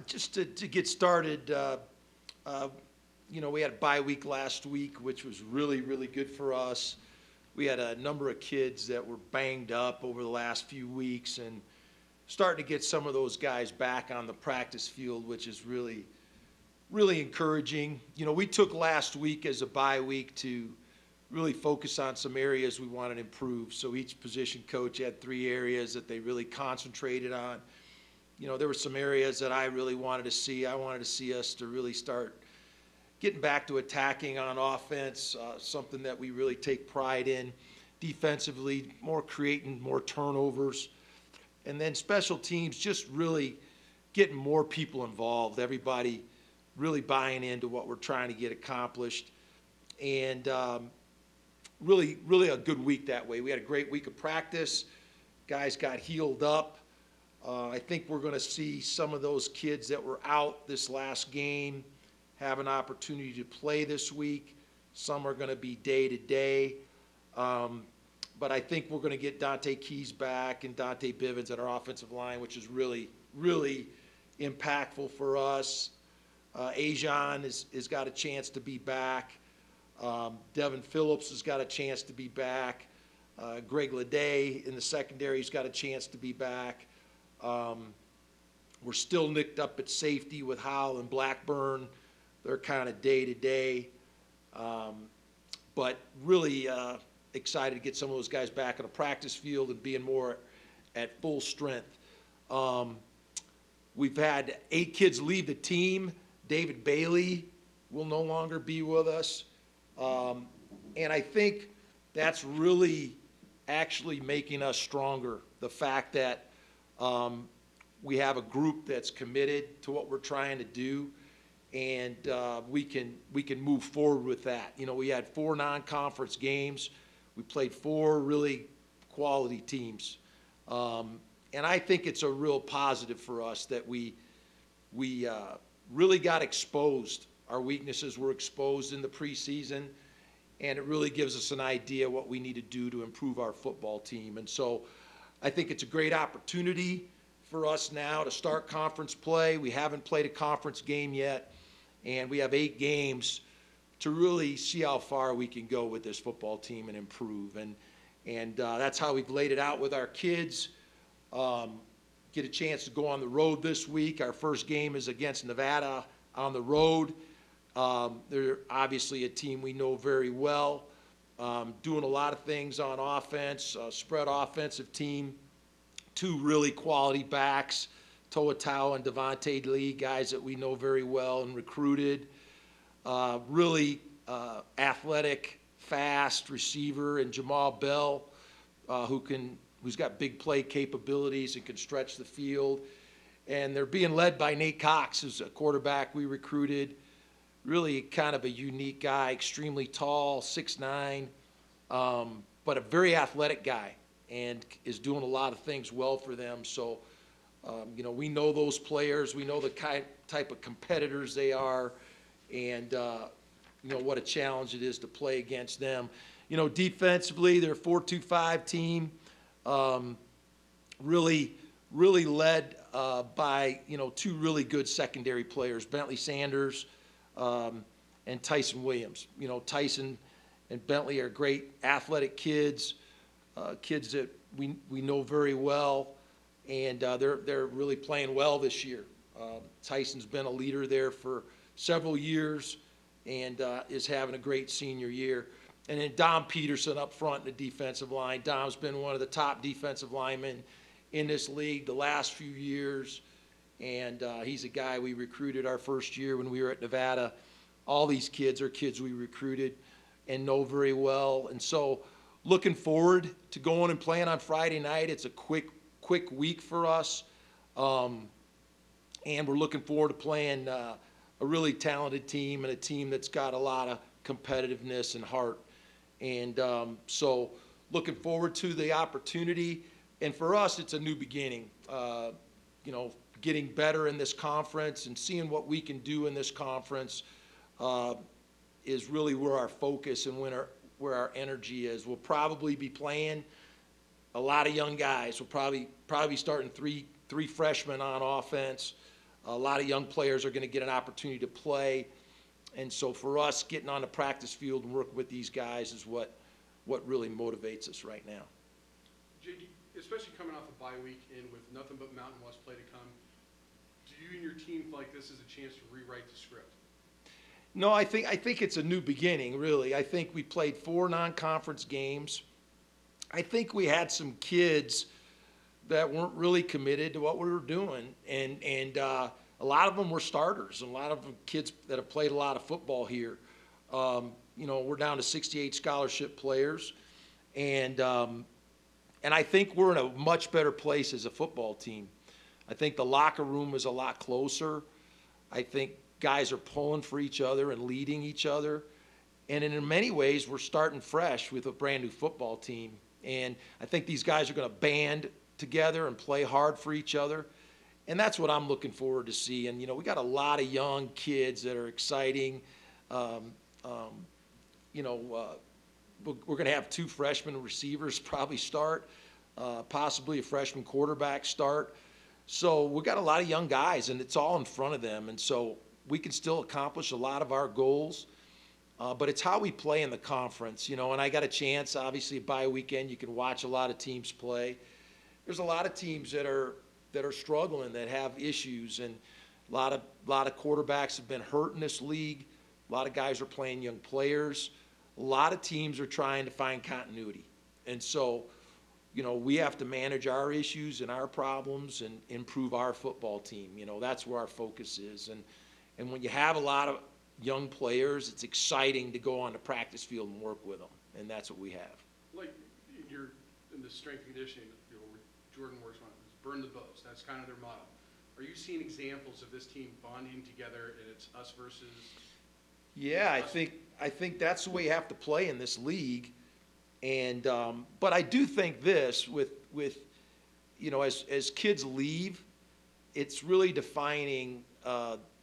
Just to get started, uh, we had a bye week last week, which was really, really good for us. We had a number of kids that were banged up over the last few weeks and starting to get some of those guys back on the practice field, which is really, really encouraging. We took last week as a bye week to really focus on some areas we wanted to improve. So each position coach had 3 areas that they really concentrated on. There were some areas that I really wanted to see. I wanted to see us to really start getting back to attacking on offense, something that we really take pride in. Defensively, more creating more turnovers. And then special teams, just really getting more people involved, everybody really buying into what we're trying to get accomplished. And really, really a good week that way. We had a great week of practice. Guys got healed up. I think we're going to see some of those kids that were out this last game have an opportunity to play this week. Some are going to be day-to-day. But I think we're going to get Dante Keys back and Dante Bivens at our offensive line, which is really, really impactful for us. Ajon has got a chance to be back. Devin Phillips has got a chance to be back. Greg Leday in the secondary has got a chance to be back. We're still nicked up at safety with Howell and Blackburn. They're kind of day-to-day. But really excited to get some of those guys back on the practice field and being more at full strength. We've had 8 kids leave the team. David Bailey will no longer be with us. And I think that's really actually making us stronger. The fact that we have a group that's committed to what we're trying to do, and we can move forward with that. We had 4 non-conference games. We played 4 really quality teams. And I think it's a real positive for us that we really got exposed. Our weaknesses were exposed in the preseason, and it really gives us an idea what we need to do to improve our football team. And so I think it's a great opportunity for us now to start conference play. We haven't played a conference game yet, and we have 8 games to really see how far we can go with this football team and improve. And that's how we've laid it out with our kids. Get a chance to go on the road this week. Our first game is against Nevada on the road. They're obviously a team we know very well, doing a lot of things on offense, spread offensive team, 2 really quality backs, Toa and Devontae Lee, guys that we know very well and recruited. Really athletic, fast receiver, and Jamal Bell, who's got big play capabilities and can stretch the field. And they're being led by Nate Cox, who's a quarterback we recruited. Really kind of a unique guy, extremely tall, 6'9", but a very athletic guy and is doing a lot of things well for them. So, we know those players. We know the type of competitors they are, and, what a challenge it is to play against them. Defensively, they're a 4-2-5 team, really led by, 2 really good secondary players, Bentley Sanders and Tyson Williams. Tyson and Bentley are great athletic kids, kids that we know very well, and they're really playing well this year. Tyson's been a leader there for several years and is having a great senior year. And then Dom Peterson up front in the defensive line. Dom's been one of the top defensive linemen in this league the last few years. And he's a guy we recruited our first year when we were at Nevada. All these kids are kids we recruited and know very well. And so looking forward to going and playing on Friday night. It's a quick week for us. And we're looking forward to playing a really talented team and a team that's got a lot of competitiveness and heart. And so looking forward to the opportunity. And for us, it's a new beginning. Getting better in this conference and seeing what we can do in this conference is really where our focus and where our energy is. We'll probably be playing a lot of young guys. We'll probably be starting three freshmen on offense, A lot of young players are going to get an opportunity to play. And so for us, getting on the practice field and working with these guys is what really motivates us right now. JD, especially coming off a bye week and with nothing but Mountain West play to come, do you and your team feel like this is a chance to rewrite the script? No, I think it's a new beginning, really. I think we played 4 non-conference games. I think we had some kids that weren't really committed to what we were doing, and a lot of them were starters, and a lot of them kids that have played a lot of football here. We're down to 68 scholarship players, and I think we're in a much better place as a football team. I think the locker room is a lot closer. I think guys are pulling for each other and leading each other. And in many ways, we're starting fresh with a brand new football team. And I think these guys are going to band together and play hard for each other. And that's what I'm looking forward to seeing. We got a lot of young kids that are exciting. We're going to have 2 freshman receivers probably start, possibly a freshman quarterback start. So we got a lot of young guys, and it's all in front of them. And so we can still accomplish a lot of our goals, but it's how we play in the conference, and I got a chance, obviously, bye weekend, you can watch a lot of teams play. There's a lot of teams that are struggling, that have issues, and a lot of quarterbacks have been hurt in this league. A lot of guys are playing young players. A lot of teams are trying to find continuity. And so, we have to manage our issues and our problems and improve our football team. That's where our focus is. And when you have a lot of young players, it's exciting to go on the practice field and work with them, and that's what we have. Like in the strength and conditioning, where Jordan works on it, burn the boats. That's kind of their motto. Are you seeing examples of this team bonding together, and it's us versus? Yeah, I think that's the way you have to play in this league, and but I do think this with as kids leave, it's really defining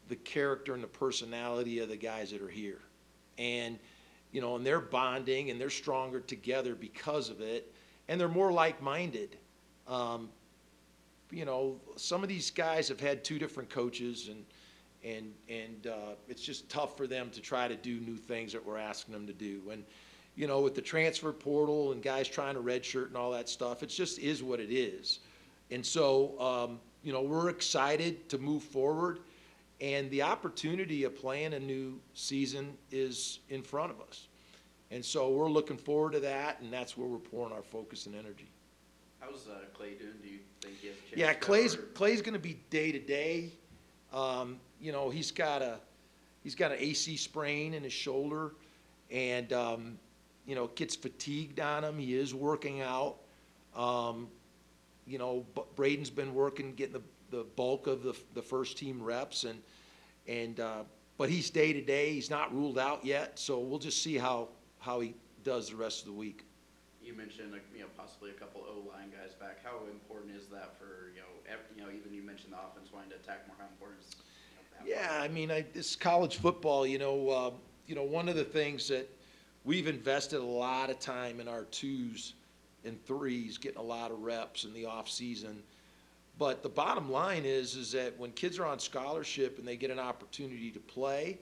the character and the personality of the guys that are here. And, and they're bonding and they're stronger together because of it. And they're more like-minded. Some of these guys have had 2 different coaches, and it's just tough for them to try to do new things that we're asking them to do. And, with the transfer portal and guys trying to redshirt and all that stuff, it just is what it is. And so, we're excited to move forward. And the opportunity of playing a new season is in front of us. And so we're looking forward to that, and that's where we're pouring our focus and energy. How's Clay doing? Do you think he has a chance? Yeah, Clay's going to be day to day. He's got an AC sprain in his shoulder, and gets fatigued on him. He is working out. Braden's been working, getting the bulk of the first team reps, but he's day to day. He's not ruled out yet, so we'll just see how he does the rest of the week. You mentioned possibly a couple O-line guys back. How important is that for even you mentioned the offense wanting to attack more? How important is Yeah, I mean, this college football. One of the things that we've invested a lot of time in our 2s and 3s, getting a lot of reps in the off season. But the bottom line is that when kids are on scholarship and they get an opportunity to play,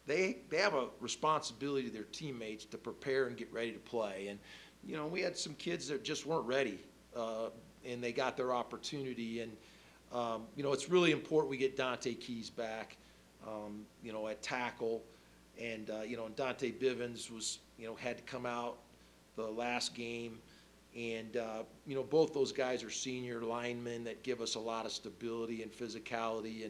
they have a responsibility to their teammates to prepare and get ready to play. And, we had some kids that just weren't ready, and they got their opportunity. And, it's really important we get Dante Keys back, at tackle. And, Dante Bivens was, had to come out the last game. And, both those guys are senior linemen that give us a lot of stability and physicality,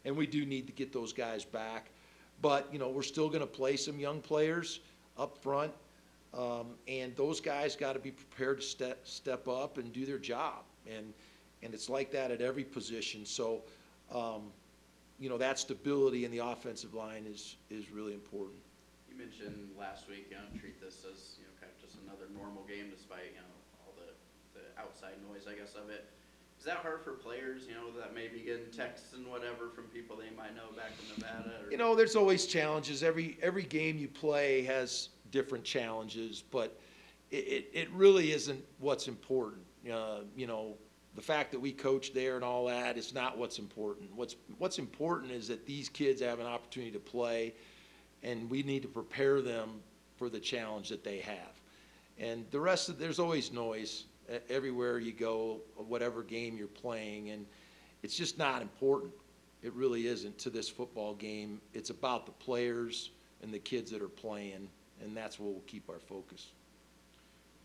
and we do need to get those guys back. But, we're still going to play some young players up front, and those guys got to be prepared to step up and do their job. And it's like that at every position. So, that stability in the offensive line is really important. You mentioned last week, treat this as kind of just another normal game, despite all the outside noise, I guess, of it. Is that hard for players, that may be getting texts and whatever from people they might know back in Nevada? Or? There's always challenges. Every game you play has different challenges, but it really isn't what's important. the fact that we coach there and all that is not what's important. What's important is that these kids have an opportunity to play, and we need to prepare them for the challenge that they have. And the rest of, there's always noise everywhere you go, whatever game you're playing, and it's just not important. It really isn't to this football game. It's about the players and the kids that are playing, and that's where we'll keep our focus.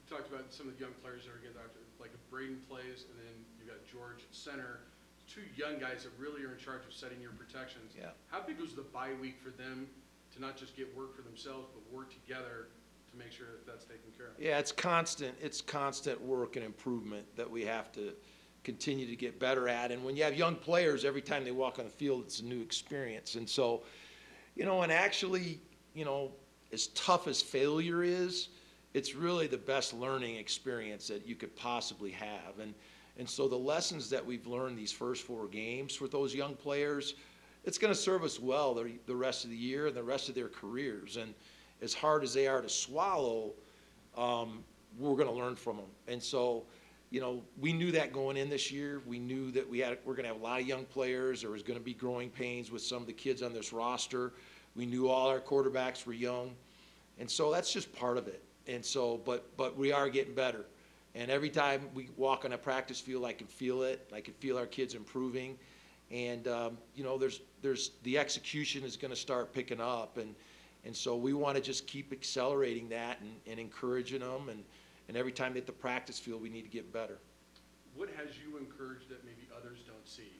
You talked about some of the young players that are getting out there, like if Braden plays, and then you got George at center, two young guys that really are in charge of setting your protections. Yeah. How big was the bye week for them to not just get work for themselves, but work together to make sure that that's taken care of? Yeah, it's constant work and improvement that we have to continue to get better at. And when you have young players, every time they walk on the field, it's a new experience. And so, and actually, as tough as failure is, it's really the best learning experience that you could possibly have. And so the lessons that we've learned these first 4 games with those young players, it's going to serve us well the rest of the year and the rest of their careers. And as hard as they are to swallow, we're going to learn from them. And so, we knew that going in this year. We knew that we're going to have a lot of young players. There was going to be growing pains with some of the kids on this roster. We knew all our quarterbacks were young. And so that's just part of it. And so, but we are getting better. And every time we walk on a practice field, I can feel it. I can feel our kids improving. And, there's the execution is going to start picking up. And so we want to just keep accelerating that and encouraging them. And every time they hit the practice field, we need to get better. What has you encouraged that maybe others don't see?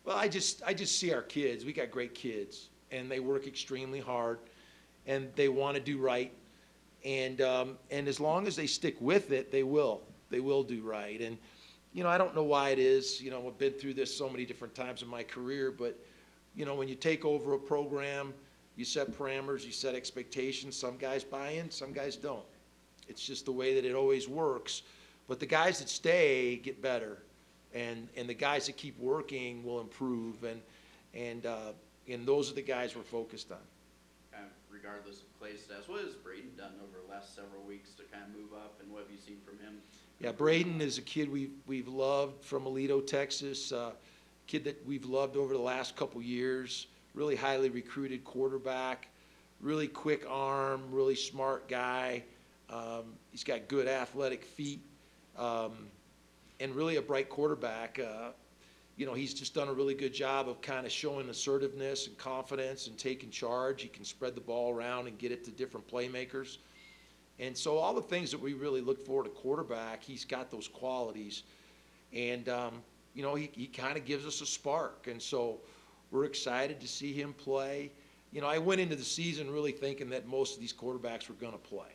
Well, I just see our kids. We got great kids, and they work extremely hard, and they want to do right. And as long as they stick with it, they will do right. And, I don't know why it is. I've been through this so many different times in my career, but, when you take over a program, you set parameters, you set expectations. Some guys buy in, some guys don't. It's just the way that it always works. But the guys that stay get better, and the guys that keep working will improve. And those are the guys we're focused on. Regardless of Clay's stats, what has Braden done over the last several weeks to kind of move up, and what have you seen from him? Yeah, Braden is a kid we've loved from Aledo, Texas. Kid that we've loved over the last couple years. Really highly recruited quarterback. Really quick arm. Really smart guy. He's got good athletic feet, and really a bright quarterback. He's just done a really good job of kind of showing assertiveness and confidence and taking charge. He can spread the ball around and get it to different playmakers. And so all the things that we really look for at a quarterback, he's got those qualities. And, he kind of gives us a spark. And so we're excited to see him play. I went into the season really thinking that most of these quarterbacks were going to play,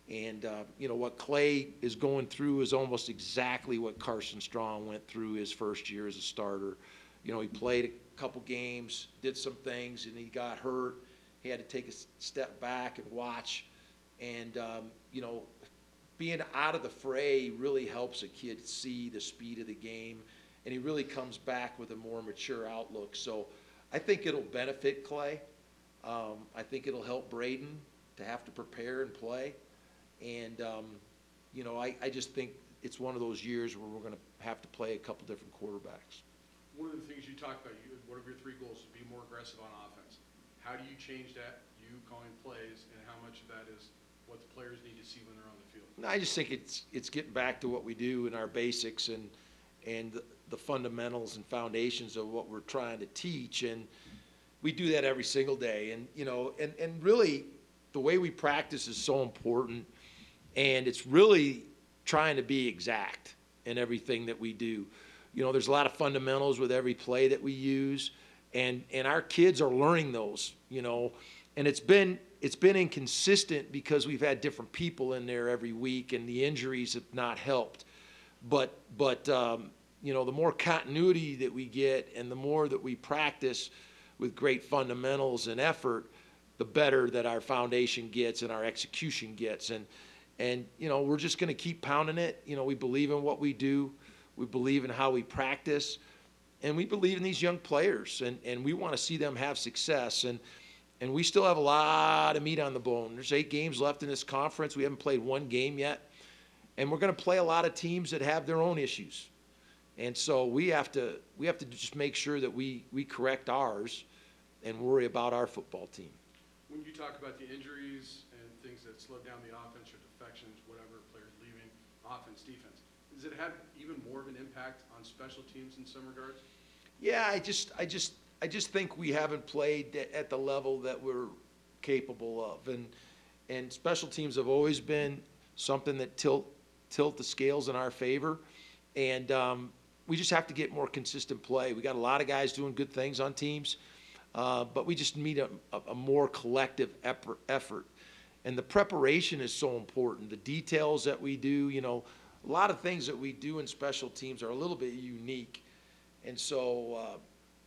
And, what Clay is going through is almost exactly what Carson Strong went through his first year as a starter. He played a couple games, did some things, and he got hurt. He had to take a step back and watch. And, being out of the fray really helps a kid see the speed of the game. And he really comes back with a more mature outlook. So I think it'll benefit Clay. I think it'll help Braden to have to prepare and play. And, I just think it's one of those years where we're going to have to play a couple different quarterbacks. One of the things you talked about, one of your 3 goals is be more aggressive on offense. How do you change that, you calling plays, and how much of that is what the players need to see when they're on the field? I just think it's getting back to what we do in our basics and the fundamentals and foundations of what we're trying to teach. And we do that every single day. And, and really the way we practice is so important. And it's really trying to be exact in everything that we do. There's a lot of fundamentals with every play that we use, and our kids are learning those, and it's been inconsistent because we've had different people in there every week, and the injuries have not helped. But the more continuity that we get and the more that we practice with great fundamentals and effort, the better that our foundation gets and our execution gets. And we're just going to keep pounding it. We believe in what we do. We believe in how we practice. And we believe in these young players. And we want to see them have success. And we still have a lot of meat on the bone. There's 8 games left in this conference. We haven't played one game yet. And we're going to play a lot of teams that have their own issues. And so we have to just make sure that we correct ours and worry about our football team. When you talk about the injuries and things that slow down the offense or defections, whatever, players leaving, offense, defense, does it have even more of an impact on special teams in some regards? Yeah, I just think we haven't played at the level that we're capable of. And special teams have always been something that tilt the scales in our favor. And we just have to get more consistent play. We got a lot of guys doing good things on teams, but we just need a more collective effort. And the preparation is so important. The details that we do, a lot of things that we do in special teams are a little bit unique. And so,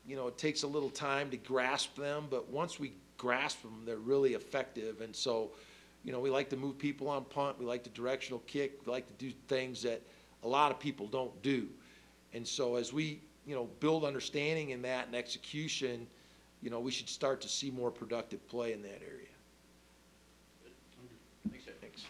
it takes a little time to grasp them, but once we grasp them, they're really effective. And so, we like to move people on punt. We like the directional kick. We like to do things that a lot of people don't do. And so as we, build understanding in that and execution, we should start to see more productive play in that area. Thanks, Jeff. Thanks.